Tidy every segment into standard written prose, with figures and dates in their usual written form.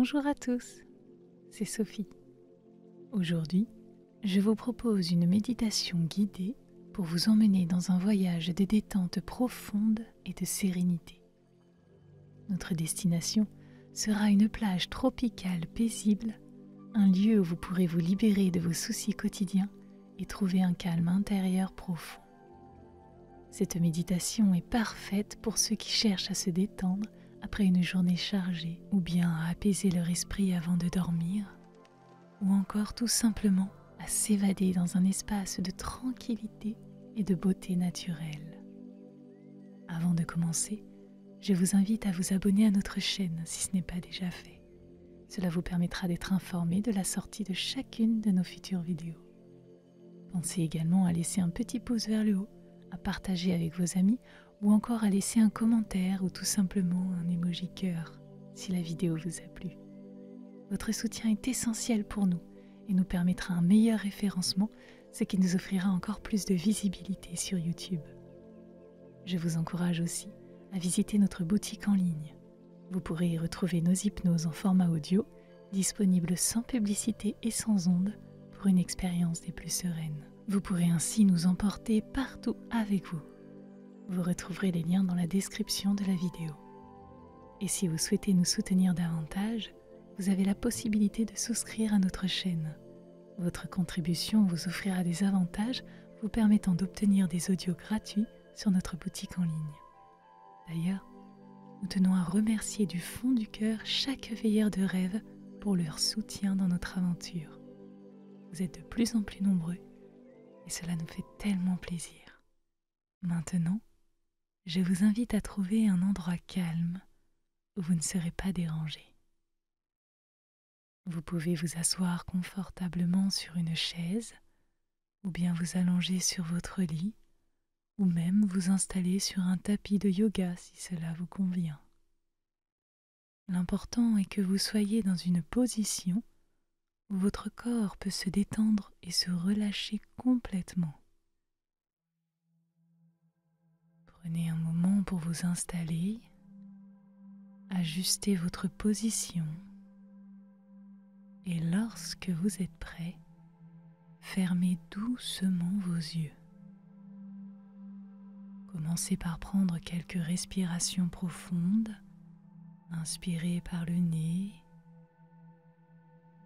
Bonjour à tous, c'est Sophie. Aujourd'hui, je vous propose une méditation guidée pour vous emmener dans un voyage de détente profonde et de sérénité. Notre destination sera une plage tropicale paisible, un lieu où vous pourrez vous libérer de vos soucis quotidiens et trouver un calme intérieur profond. Cette méditation est parfaite pour ceux qui cherchent à se détendre après une journée chargée ou bien à apaiser leur esprit avant de dormir ou encore tout simplement à s'évader dans un espace de tranquillité et de beauté naturelle. Avant de commencer, je vous invite à vous abonner à notre chaîne si ce n'est pas déjà fait. Cela vous permettra d'être informé de la sortie de chacune de nos futures vidéos. Pensez également à laisser un petit pouce vers le haut, à partager avec vos amis ou encore à laisser un commentaire ou tout simplement un emoji cœur si la vidéo vous a plu. Votre soutien est essentiel pour nous et nous permettra un meilleur référencement, ce qui nous offrira encore plus de visibilité sur YouTube. Je vous encourage aussi à visiter notre boutique en ligne. Vous pourrez y retrouver nos hypnoses en format audio, disponibles sans publicité et sans ondes pour une expérience des plus sereines. Vous pourrez ainsi nous emporter partout avec vous. Vous retrouverez les liens dans la description de la vidéo. Et si vous souhaitez nous soutenir davantage, vous avez la possibilité de souscrire à notre chaîne. Votre contribution vous offrira des avantages vous permettant d'obtenir des audios gratuits sur notre boutique en ligne. D'ailleurs, nous tenons à remercier du fond du cœur chaque veilleur de rêve pour leur soutien dans notre aventure. Vous êtes de plus en plus nombreux et cela nous fait tellement plaisir. Maintenant, je vous invite à trouver un endroit calme où vous ne serez pas dérangé. Vous pouvez vous asseoir confortablement sur une chaise ou bien vous allonger sur votre lit ou même vous installer sur un tapis de yoga si cela vous convient. L'important est que vous soyez dans une position où votre corps peut se détendre et se relâcher complètement. Prenez un moment pour vous installer, ajustez votre position et lorsque vous êtes prêt, fermez doucement vos yeux. Commencez par prendre quelques respirations profondes, inspirez par le nez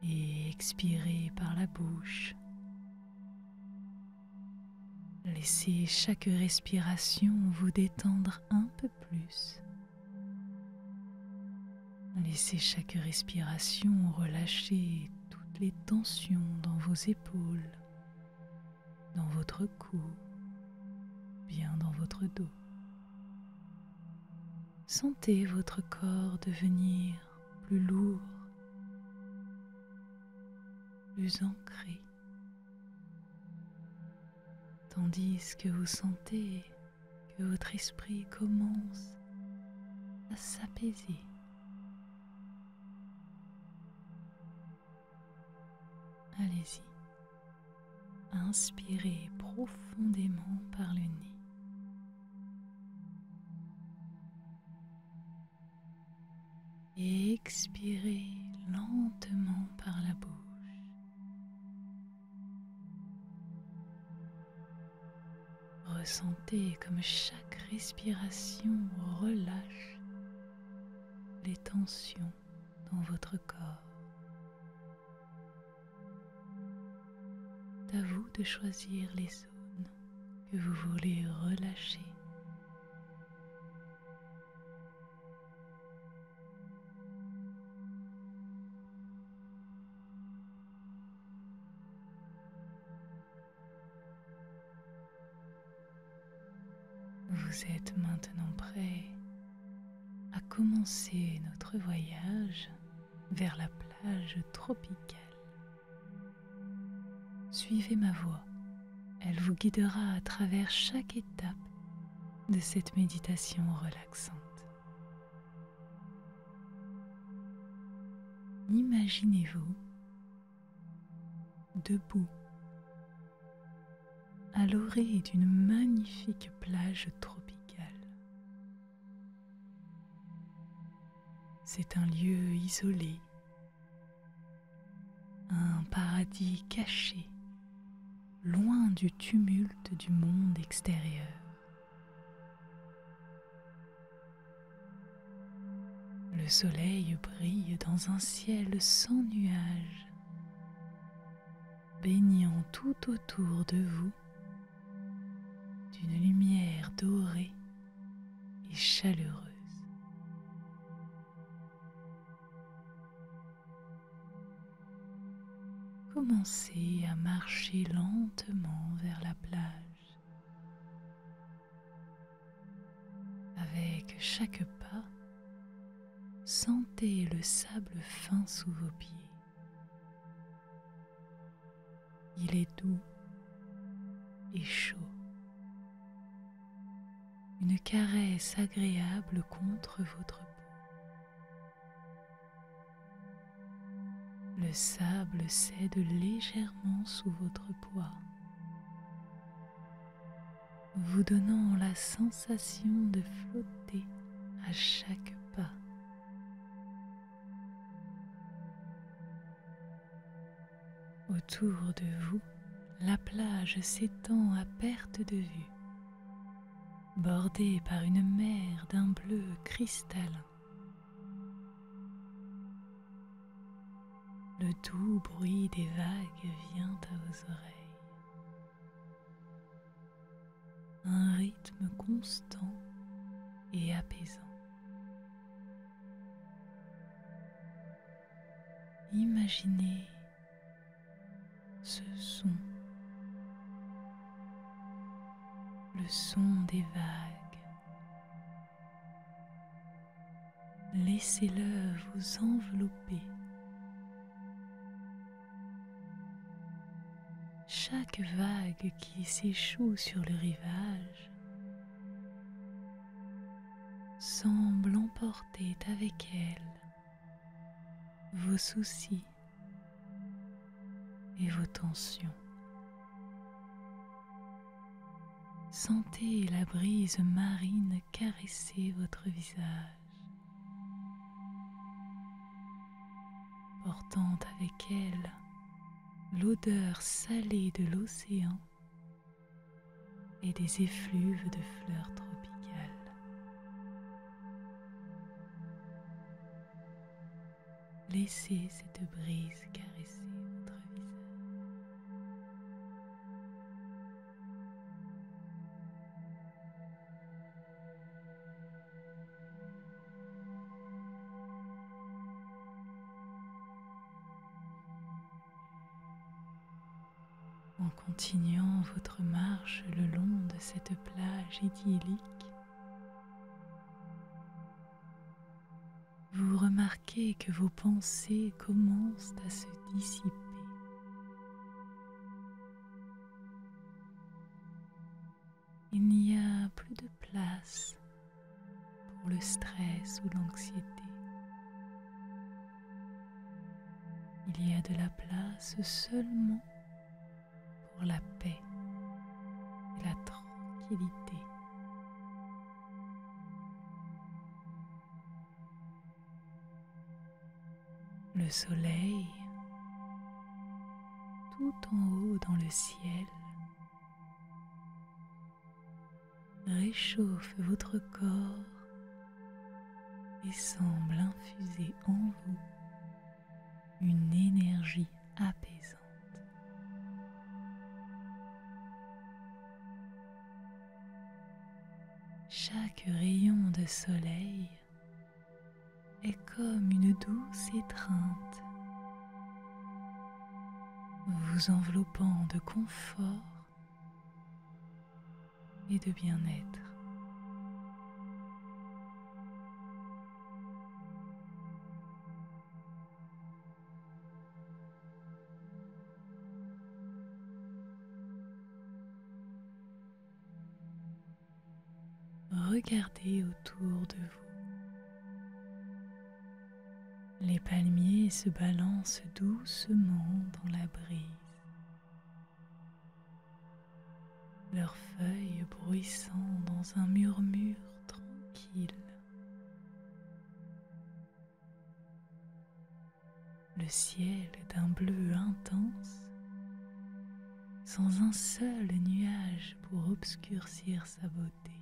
et expirez par la bouche. Laissez chaque respiration vous détendre un peu plus. Laissez chaque respiration relâcher toutes les tensions dans vos épaules, dans votre cou, bien dans votre dos. Sentez votre corps devenir plus lourd, plus ancré, tandis que vous sentez que votre esprit commence à s'apaiser. Allez-y, inspirez profondément par le nez. Et expirez lentement par la bouche. Ressentez comme chaque respiration relâche les tensions dans votre corps. C'est à vous de choisir les zones que vous voulez relâcher. Vous êtes maintenant prêt à commencer notre voyage vers la plage tropicale. Suivez ma voix, elle vous guidera à travers chaque étape de cette méditation relaxante. Imaginez-vous debout à l'orée d'une magnifique plage tropicale. C'est un lieu isolé un paradis caché, loin du tumulte du monde extérieur. Le soleil brille dans un ciel sans nuages, baignant tout autour de vous d'une lumière dorée et chaleureuse. Commencez à marcher lentement vers la plage. Avec chaque pas, sentez le sable fin sous vos pieds. Il est doux et chaud. Une caresse agréable contre votre peau. Le sable cède légèrement sous votre poids, vous donnant la sensation de flotter à chaque pas. Autour de vous, la plage s'étend à perte de vue, bordée par une mer d'un bleu cristallin. Le doux bruit des vagues vient à vos oreilles. Un rythme constant et apaisant. Imaginez ce son, le son des vagues. Laissez-le vous envelopper. Chaque vague qui s'échoue sur le rivage semble emporter avec elle vos soucis et vos tensions. Sentez la brise marine caresser votre visage, portant avec elle l'odeur salée de l'océan et des effluves de fleurs tropicales. Laissez cette brise caresser votre visage. En continuant votre marche le long de cette plage idyllique, vous remarquez que vos pensées commencent à se dissiper. Il n'y a plus de place pour le stress ou l'anxiété. Il y a de la place seulement pour la paix et la tranquillité. Le soleil, tout en haut dans le ciel, réchauffe votre corps et semble infuser en vous une énergie apaisante. Chaque rayon de soleil est comme une douce étreinte, vous enveloppant de confort et de bien-être. Regardez autour de vous. Les palmiers se balancent doucement dans la brise, leurs feuilles bruissant dans un murmure tranquille. Le le ciel d'un bleu intense, sans un seul nuage pour obscurcir sa beauté.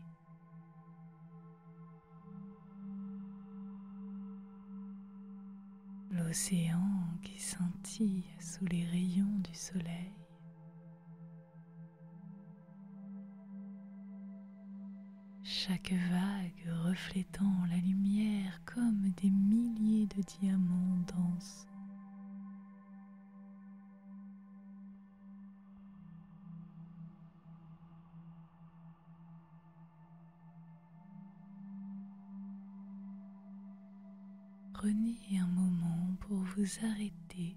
L'océan qui scintille sous les rayons du soleil. Chaque vague reflétant la lumière comme des milliers de diamants dansant. Prenez un moment pour vous arrêter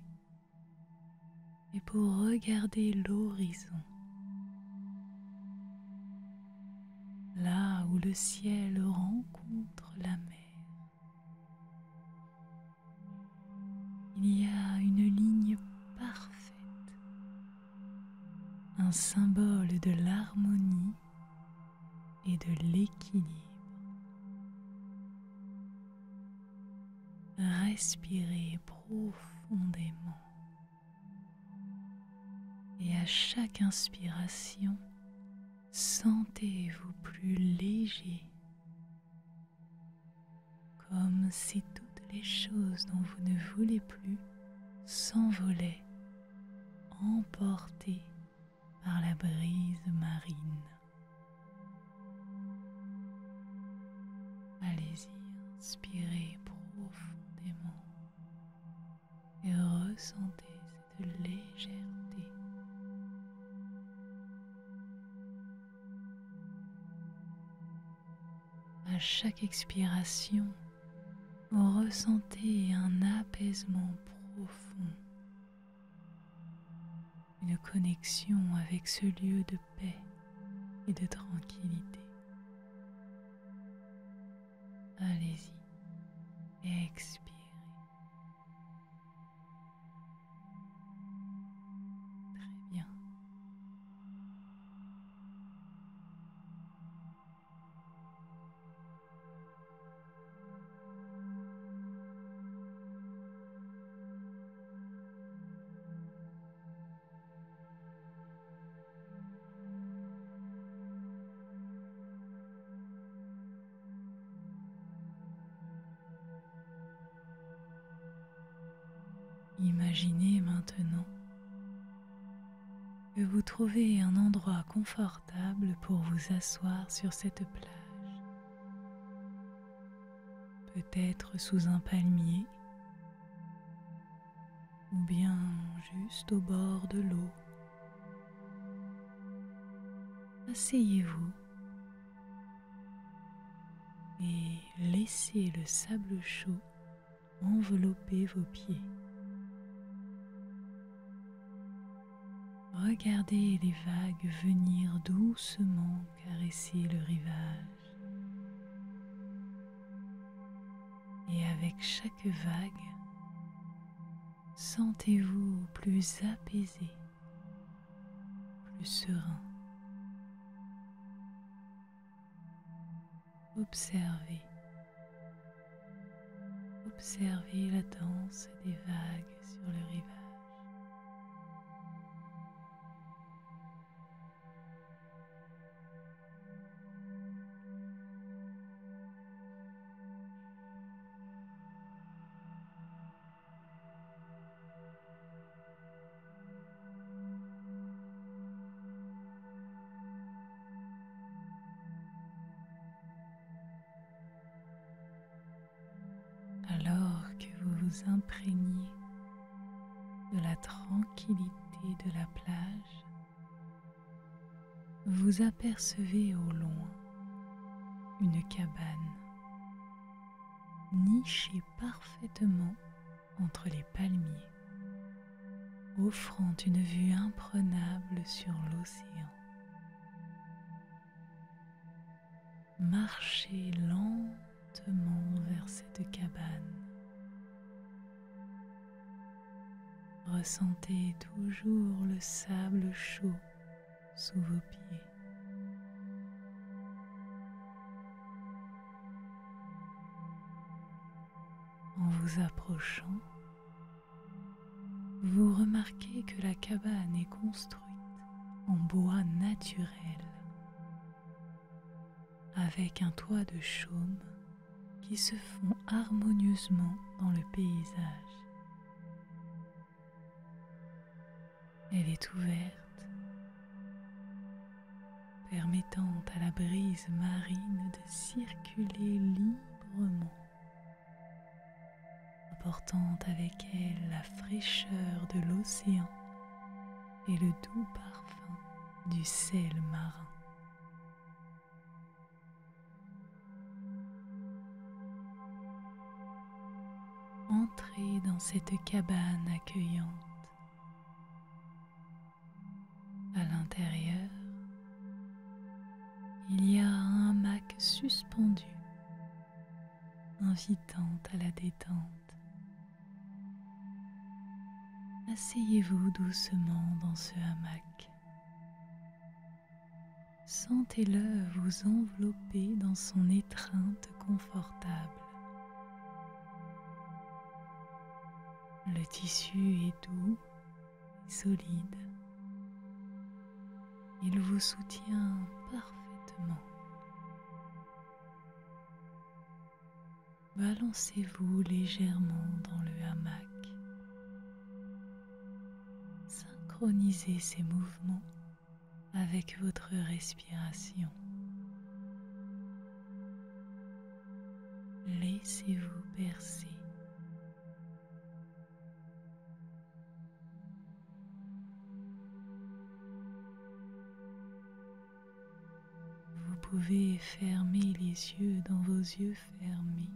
et pour regarder l'horizon. Là où le ciel rencontre la mer, il y a une ligne parfaite, un symbole de l'harmonie et de l'équilibre. Respirez profondément et à chaque inspiration, sentez-vous plus léger, comme si toutes les choses dont vous ne voulez plus s'envolaient, emportées par la brise marine. Allez-y, inspirez profondément et ressentez cette légèreté. À chaque expiration, ressentez un apaisement profond, une connexion avec ce lieu de paix et de tranquillité. Allez-y, expirez. Très bien. Imaginez maintenant que vous trouvez un endroit confortable pour vous asseoir sur cette plage. Peut-être sous un palmier ou bien juste au bord de l'eau. Asseyez-vous et laissez le sable chaud envelopper vos pieds. Regardez les vagues venir doucement caresser le rivage. Et avec chaque vague, sentez-vous plus apaisé, plus serein. Observez la danse des vagues sur le rivage. Alors que vous vous imprégnez de la tranquillité de la plage, vous apercevez au loin une cabane nichée parfaitement entre les palmiers, offrant une vue imprenable sur l'océan. Marchez lentement vers cette cabane. Ressentez toujours le sable chaud sous vos pieds. En vous approchant, vous remarquez que la cabane est construite en bois naturel, avec un toit de chaume qui se fond harmonieusement dans le paysage. Elle est ouverte, permettant à la brise marine de circuler librement, apportant avec elle la fraîcheur de l'océan et le doux parfum du sel marin. Entrez dans cette cabane accueillante. À l'intérieur, il y a un hamac suspendu, invitant à la détente. Asseyez-vous doucement dans ce hamac. Sentez-le vous envelopper dans son étreinte confortable. Le tissu est doux et solide. Il vous soutient parfaitement. Balancez-vous légèrement dans le hamac. Synchronisez ces mouvements avec votre respiration. Laissez-vous bercer. Vous pouvez fermer les yeux dans vos yeux fermés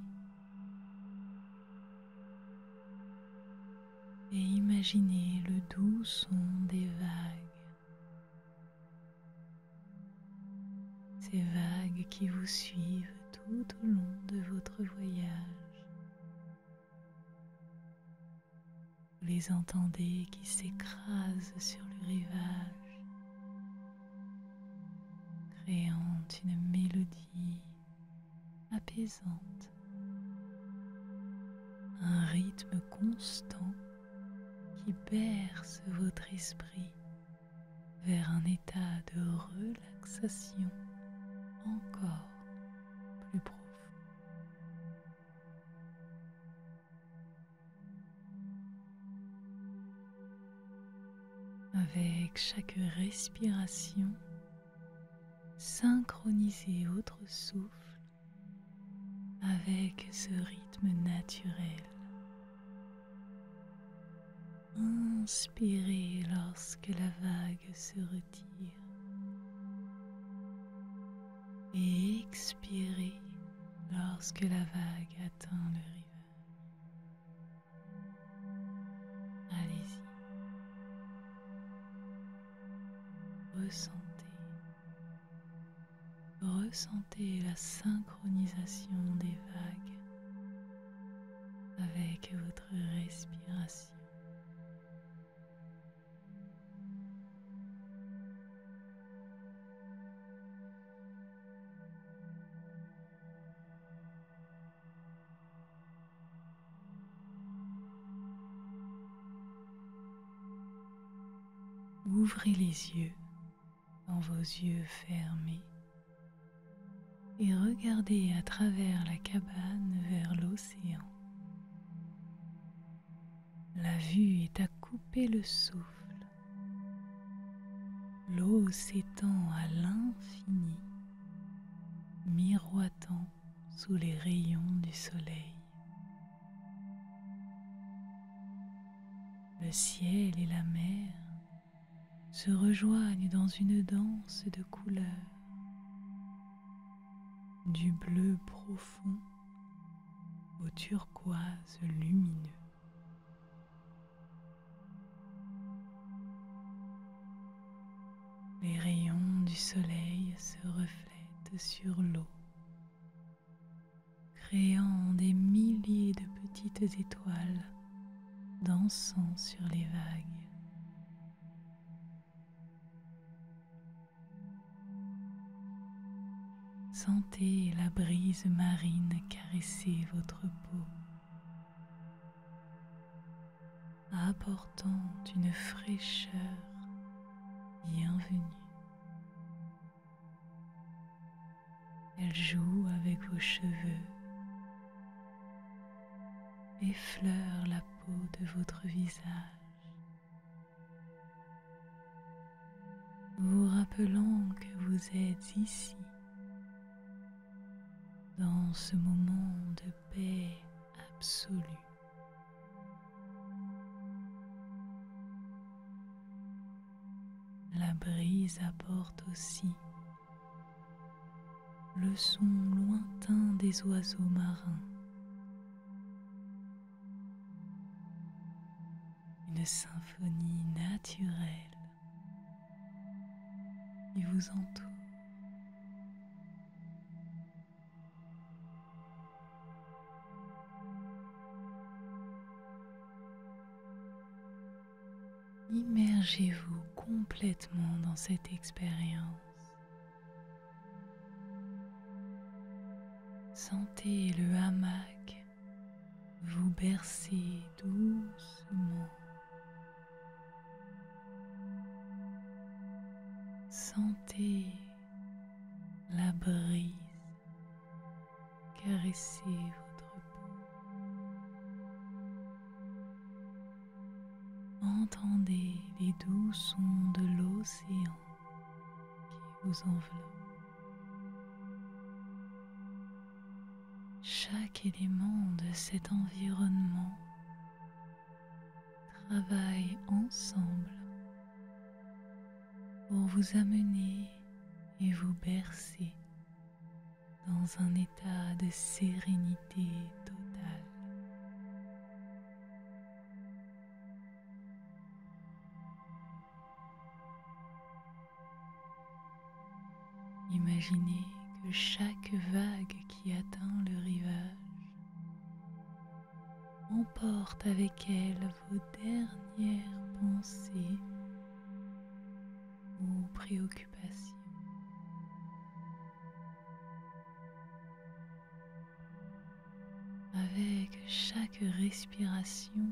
et imaginer le doux son des vagues. Ces vagues qui vous suivent tout au long de votre voyage. Vous les entendez qui s'écrasent sur le rivage, créant une mélodie apaisante, un rythme constant qui berce votre esprit vers un état de relaxation encore plus profond. Avec chaque respiration, synchronisez votre souffle avec ce rythme naturel. Inspirez lorsque la vague se retire et expirez lorsque la vague atteint le rivage. Allez-y. Ressentez la synchronisation des vagues avec votre respiration. Ouvrez les yeux dans vos yeux fermés et regardez à travers la cabane vers l'océan. La vue est à couper le souffle. L'eau s'étend à l'infini, miroitant sous les rayons du soleil. Le ciel et la mer se rejoignent dans une danse de couleurs, du bleu profond au turquoise lumineux. Les rayons du soleil se reflètent sur l'eau, créant des milliers de petites étoiles dansant sur les vagues. Sentez la brise marine caresser votre peau, apportant une fraîcheur bienvenue. Elle joue avec vos cheveux, effleure la peau de votre visage, vous rappelant que vous êtes ici, dans ce moment de paix absolue. La brise apporte aussi le son lointain des oiseaux marins, une symphonie naturelle qui vous entoure. Immergez-vous complètement dans cette expérience. Sentez le hamac vous bercer doucement. Sentez la brise caresser votre peau. Entendez les doux sons de l'océan qui vous enveloppe. Chaque élément de cet environnement travaille ensemble pour vous amener et vous bercer dans un état de sérénité totale. Imaginez que chaque vague qui atteint le rivage emporte avec elle vos dernières pensées ou préoccupations. Avec chaque respiration,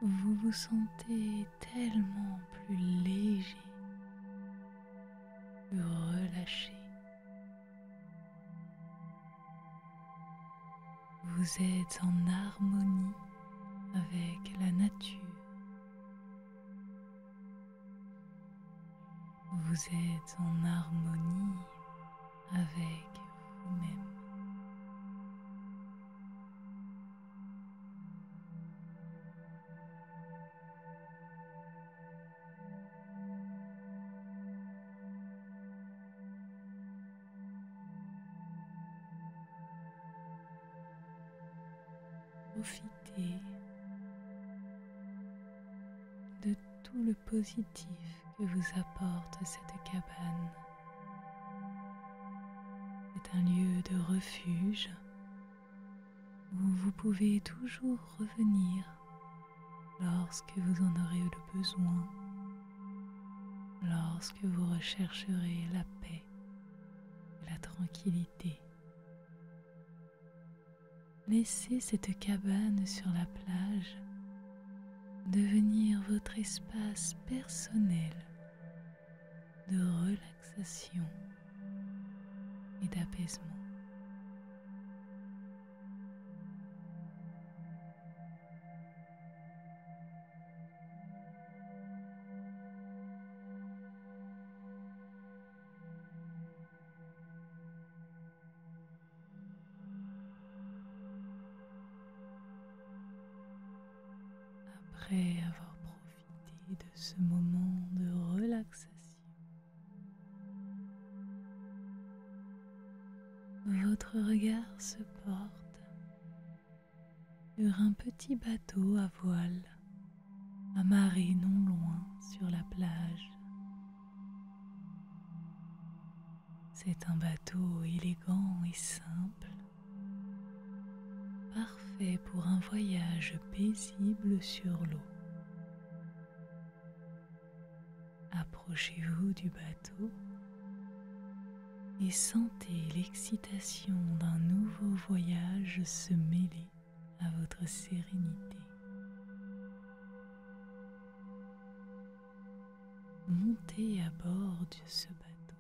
vous vous sentez tellement plus léger, plus relâché. Vous êtes en harmonie avec la nature. Vous êtes en harmonie avec vous-même. Profitez de tout le positif que vous apporte cette cabane. C'est un lieu de refuge où vous pouvez toujours revenir lorsque vous en aurez le besoin, lorsque vous rechercherez la paix et la tranquillité. Laissez cette cabane sur la plage devenir votre espace personnel de relaxation et d'apaisement. Après avoir profité de ce moment de relaxation, votre regard se porte sur un petit bateau à voile amarré non loin sur la plage. C'est un bateau élégant et simple, parfait pour un voyage paisible sur l'eau. Approchez-vous du bateau et sentez l'excitation d'un nouveau voyage se mêler à votre sérénité. montez à bord de ce bateau.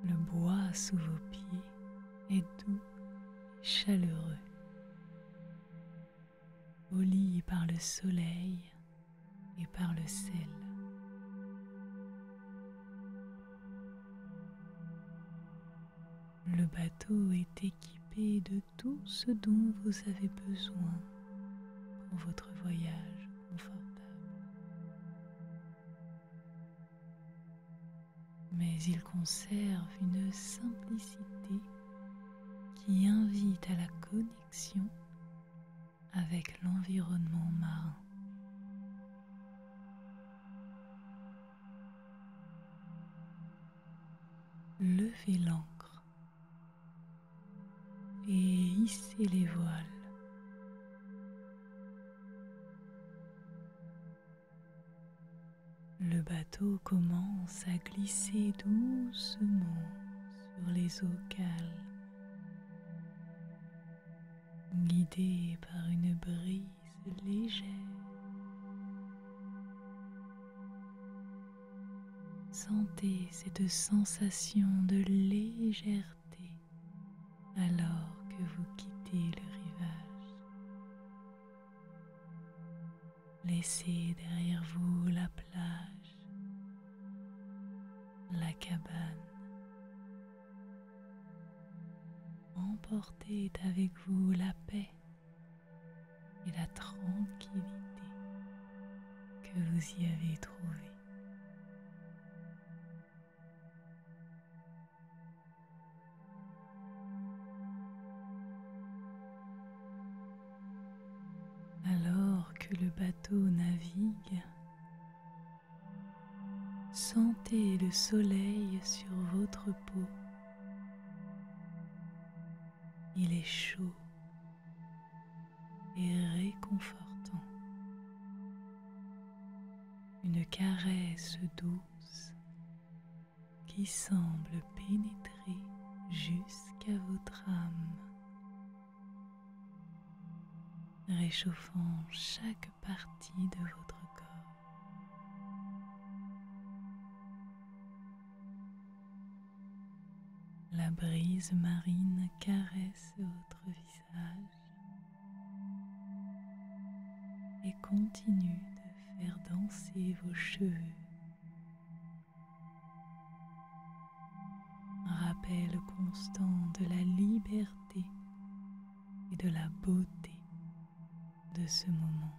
Le bois sous vos pieds est doux et chaleureux, poli par le soleil et par le sel. Le bateau est équipé de tout ce dont vous avez besoin pour votre voyage confortable. Mais il conserve une simplicité qui invite à la connexion avec l'environnement marin. Levez l'ancre et hissez les voiles. Le bateau commence à glisser doucement sur les eaux calmes, guidé par une brise légère. Sentez cette sensation de légèreté alors que vous quittez le rivage. Laissez derrière vous la plage, la cabane. Emportez avec vous la paix et la tranquillité que vous y avez trouvée. Alors que le bateau navigue, sentez le soleil sur votre peau. Il est chaud et réconfortant. Une caresse douce qui semble pénétrer jusqu'à votre âme, réchauffant chaque partie de votre corps. La brise marine caresse votre visage et continue de faire danser vos cheveux. Rappel constant de la liberté et de la beauté de ce moment.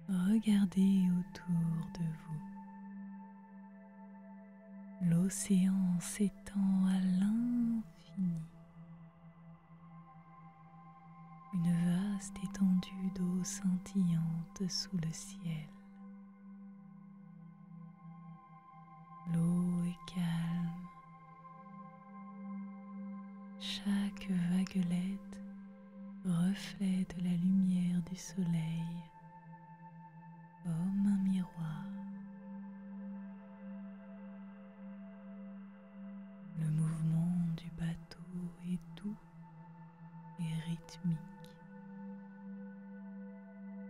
Regardez autour de vous. L'océan s'étend à l'infini. Une vaste étendue d'eau scintillante sous le ciel. L'eau est calme. Chaque vaguelette reflète la lumière du soleil comme un miroir. Le mouvement du bateau est doux et rythmique,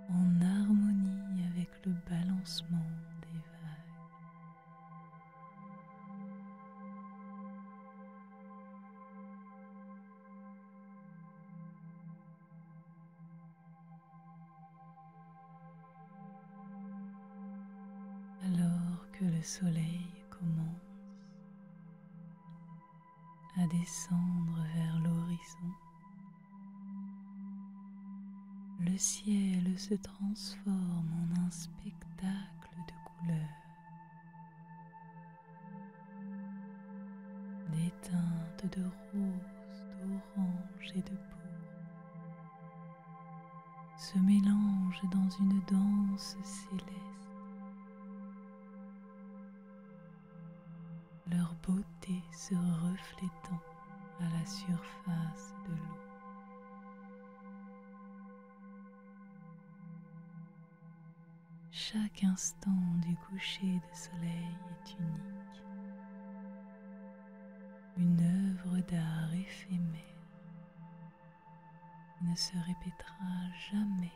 en harmonie avec le balancement des vagues. Alors que le soleil commence à descendre vers l'horizon, le ciel se transforme en un spectacle de couleurs, des teintes de rose, d'orange et de pourpre se mélangent dans une danse céleste. Leur beauté se reflétant à la surface de l'eau. Chaque instant du coucher de soleil est unique. une œuvre d'art éphémère qui ne se répétera jamais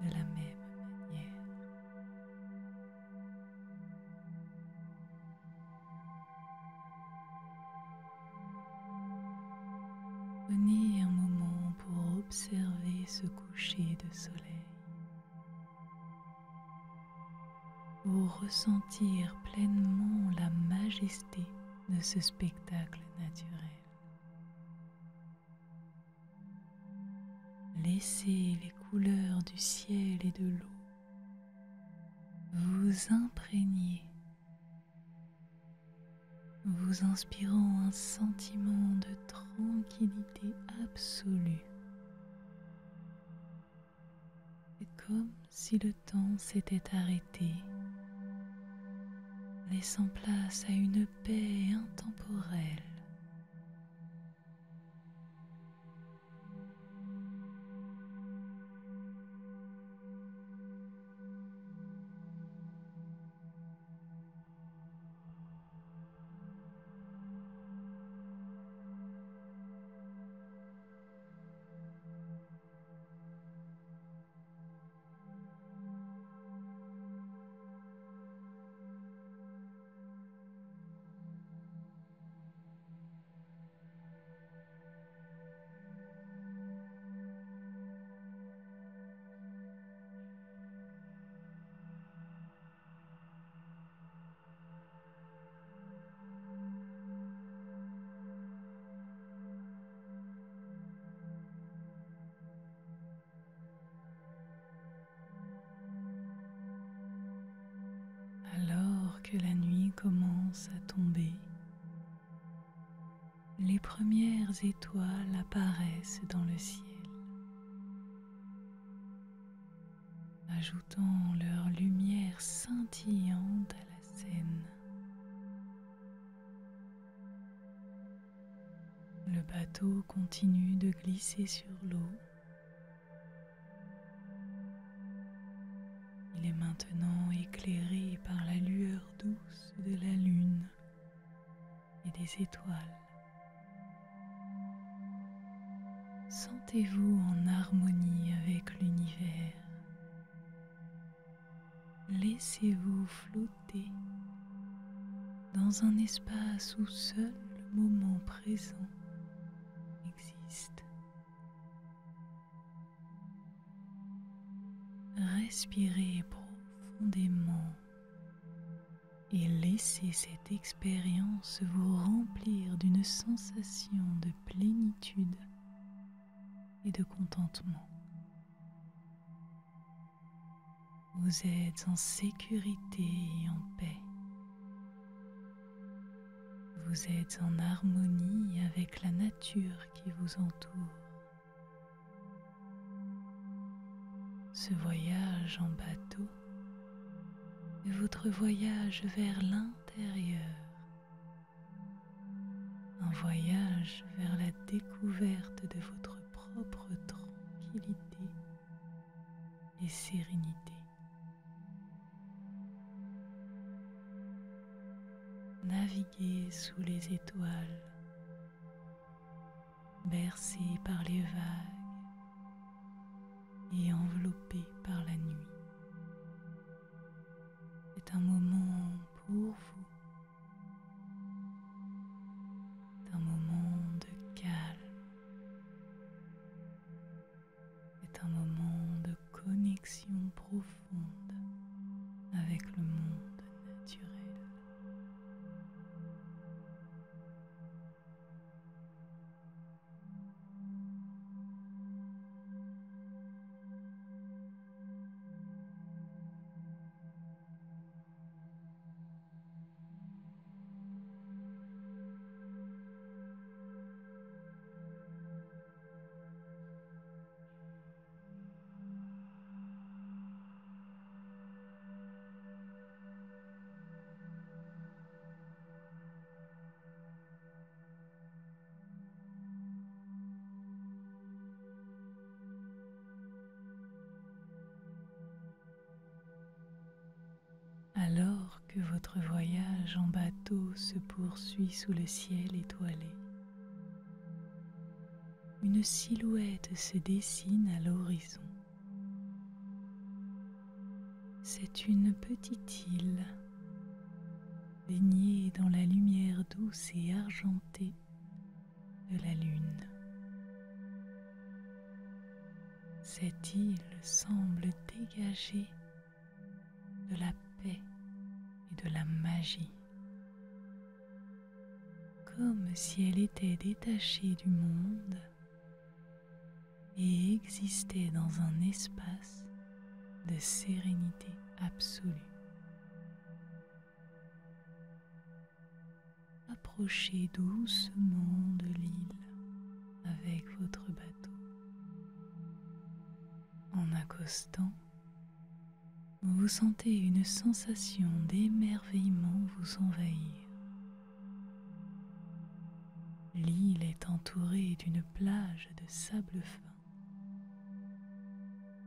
de la même manière. Prenez un moment pour observer ce coucher de soleil, pour ressentir pleinement la majesté de ce spectacle naturel. Laissez les couleurs du ciel et de l'eau vous imprégner, vous inspirant un sentiment de tranquillité absolue. C'est comme si le temps s'était arrêté, laissant place à une paix intemporelle. Alors que la nuit commence à tomber, les premières étoiles apparaissent dans le ciel, ajoutant leur lumière scintillante à la scène. Le bateau continue de glisser sur l'eau. Il est maintenant éclairé par la lueur douce de la lune et des étoiles. Sentez-vous en harmonie avec l'univers. Laissez-vous flotter dans un espace où seul le moment présent existe. Respirez profondément et laissez cette expérience vous remplir d'une sensation de plénitude et de contentement. Vous êtes en sécurité et en paix. Vous êtes en harmonie avec la nature qui vous entoure. Ce voyage en bateau est votre voyage vers l'intérieur, un voyage vers la découverte de votre propre tranquillité et sérénité. Naviguez sous les étoiles, bercé par les vagues et enveloppé par la nuit. C'est un moment pour vous, c'est un moment de calme, c'est un moment de connexion profonde avec le monde naturel. que votre voyage en bateau se poursuit sous le ciel étoilé. Une silhouette se dessine à l'horizon. C'est une petite île baignée dans la lumière douce et argentée de la lune. Cette île semble dégager de la paix et de la magie, comme si elle était détachée du monde et existait dans un espace de sérénité absolue. Approchez doucement de l'île avec votre bateau. En accostant, vous sentez une sensation d'émerveillement vous envahir. L'île est entourée d'une plage de sable fin,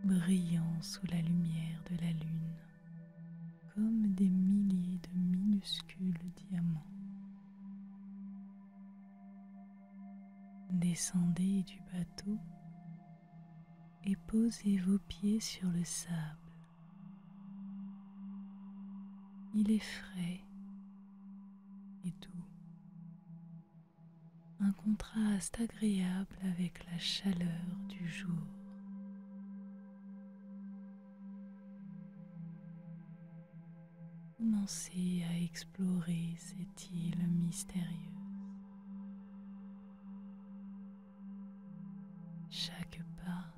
brillant sous la lumière de la lune, comme des milliers de minuscules diamants. Descendez du bateau et posez vos pieds sur le sable. Il est frais et doux, un contraste agréable avec la chaleur du jour. Commencez à explorer cette île mystérieuse. Chaque pas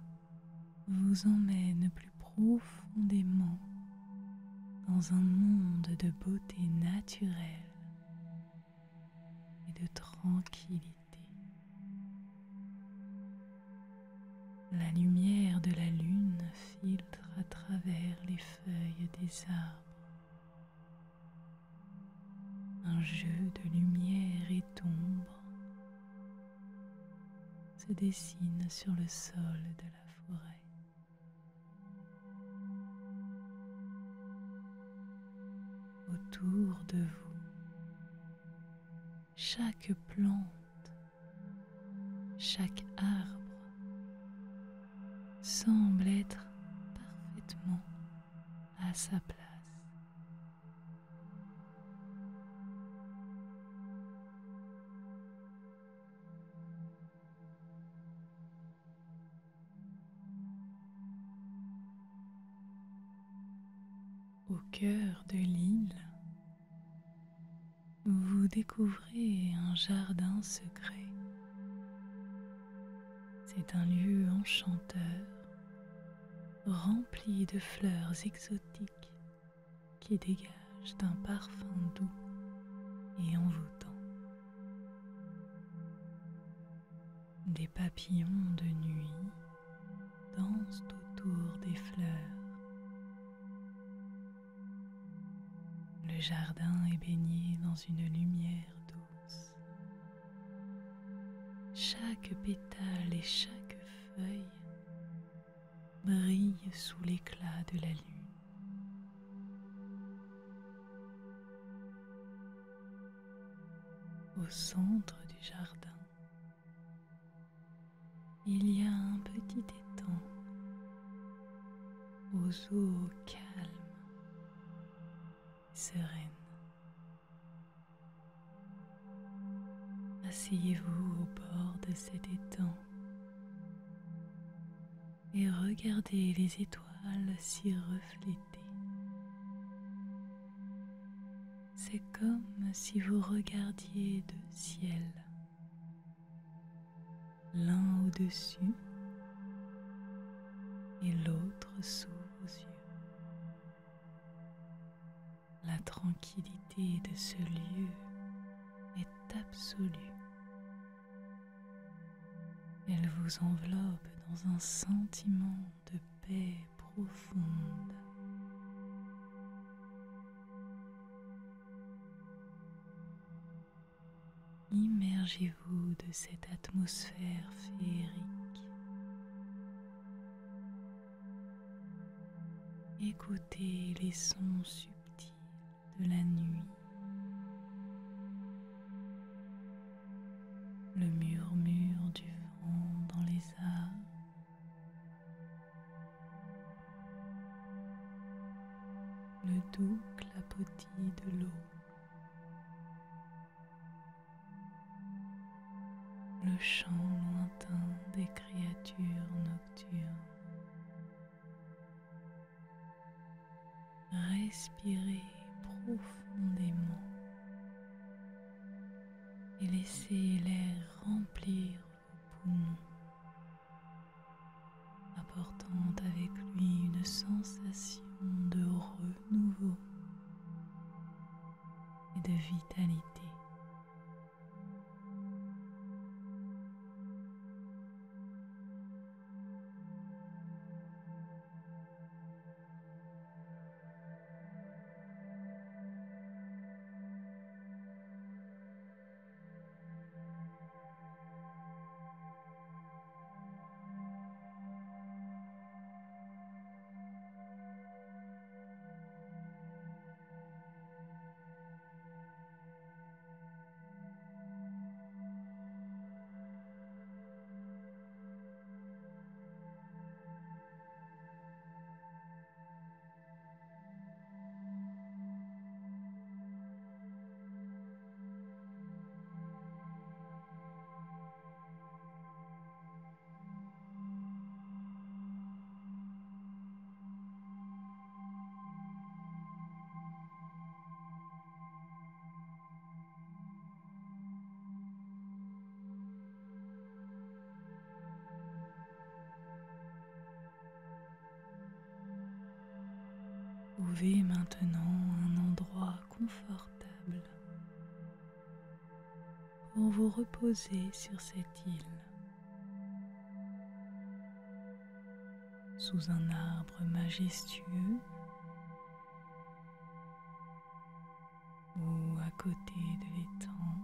vous emmène plus profondément dans un monde de beauté naturelle et de tranquillité. La lumière de la lune filtre à travers les feuilles des arbres. Un jeu de lumière et d'ombre se dessine sur le sol de la forêt. Autour de vous, chaque plante, chaque arbre semble être parfaitement à sa place. Au cœur de l'île, vous découvrez un jardin secret. C'est un lieu enchanteur, rempli de fleurs exotiques qui dégagent un parfum doux et envoûtant. Des papillons de nuit dansent autour des fleurs. Le jardin est baigné dans une lumière douce. Chaque pétale et chaque feuille brille sous l'éclat de la lune. Au centre du jardin, il y a un petit étang aux eaux calmes et sereines. Asseyez-vous au bord de cet étang et regardez les étoiles s'y refléter. C'est comme si vous regardiez deux ciels, l'un au-dessus et l'autre sous vos yeux. La tranquillité de ce lieu est absolue. Elle vous enveloppe dans un sentiment de paix profonde. Immergez-vous de cette atmosphère féerique. Écoutez les sons subtils de la nuit, le murmure du vent dans les arbres, le doux clapotis de l'eau, le chant lointain des créatures nocturnes. Respirez profondément et laissez l'air remplir vos poumons, apportant avec lui une sensation de renouveau et de vitalité. Trouvez maintenant un endroit confortable pour vous reposer sur cette île, sous un arbre majestueux ou à côté de l'étang,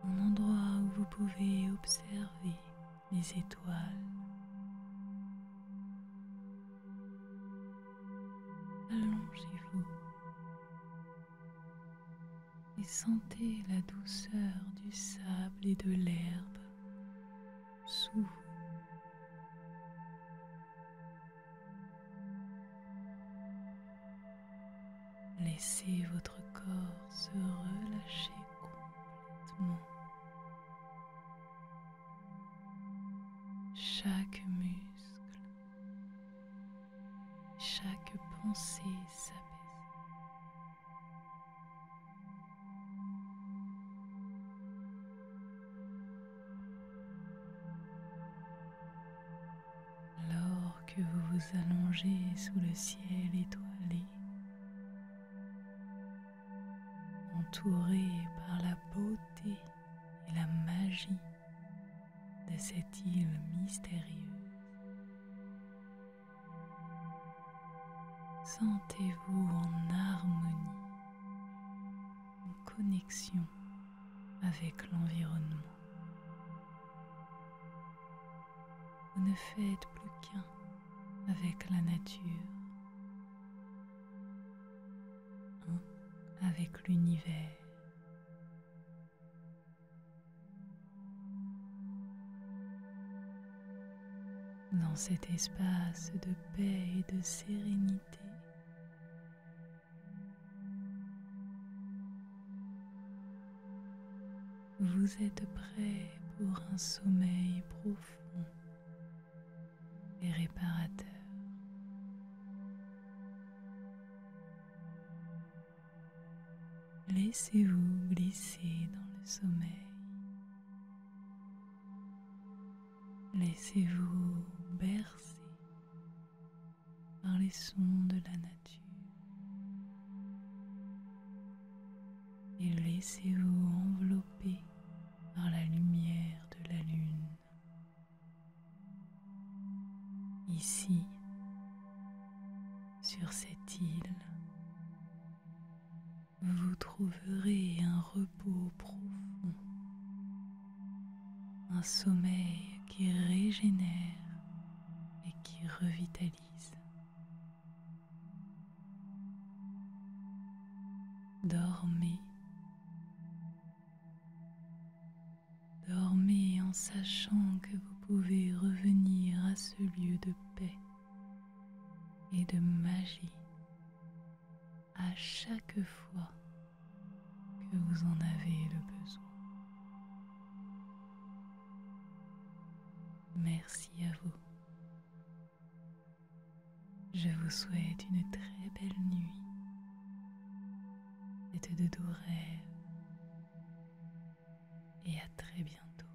un endroit où vous pouvez observer les étoiles. Allongez-vous et sentez la douceur du sable et de l'herbe sous vous. Laissez votre corps se relâcher complètement. Chaque muscle, chaque pensée s'apaise. Alors que vous vous allongez sous le ciel étoilé, entouré par la beauté et la magie de cette île mystérieuse, sentez-vous en harmonie, en connexion avec l'environnement. Vous ne faites plus qu'un avec la nature, un avec l'univers. Dans cet espace de paix et de sérénité, vous êtes prêt pour un sommeil profond et réparateur. Laissez-vous glisser dans le sommeil. Laissez-vous bercer par les sons de la nature et laissez-vous envelopper par la lumière de la lune. Ici, sur cette île, vous trouverez un repos profond, un sommeil qui régénère et qui revitalise. Dormez. Dormez en sachant que vous pouvez revenir à ce lieu de paix et de magie à chaque fois que vous en avez le besoin. Merci à vous. Je vous souhaite une très belle nuit et de doux rêves et à très bientôt.